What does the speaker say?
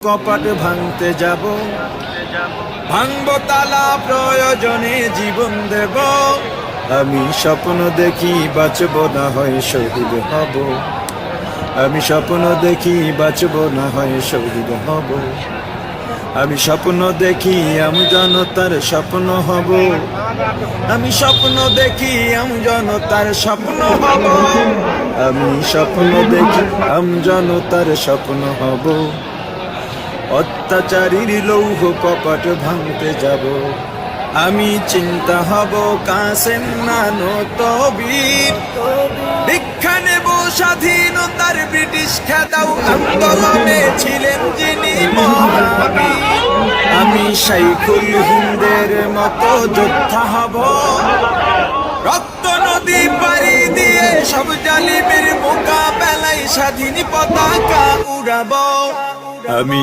কপাট ভাঙতে যাব, ভাঙবো তালা প্রয়োজনে জীবন দেব। আমি স্বপ্ন দেখি বাঁচব না হয় শহীদ হব, আমি স্বপ্ন দেখি বাঁচব না হয় শহীদ হব। আমি স্বপ্ন দেখি আমি জনতার স্বপ্ন হব, আমি স্বপ্ন দেখি আমি জনতার স্বপ্ন হব। আমি স্বপ্ন দেখি আমি জনতার স্বপ্ন হব। অত্যাচারীর লৌহ কপাট ভাঙতে যাব, আমি চিন্তা হব কাসেম নানত বীর। দীক্ষা নেব স্বাধীনতার ব্রিটিশ খেদাও আন্দোলনে ছিলেন যিনি মহাবীর। আমি শাইখুল হিন্দের মতো যোদ্ধা হব, রক্ত নদী পাড়ি দিয়ে সব জালিমের মোকাবেলায় স্বাধীন পতাকা উড়াবো। আমি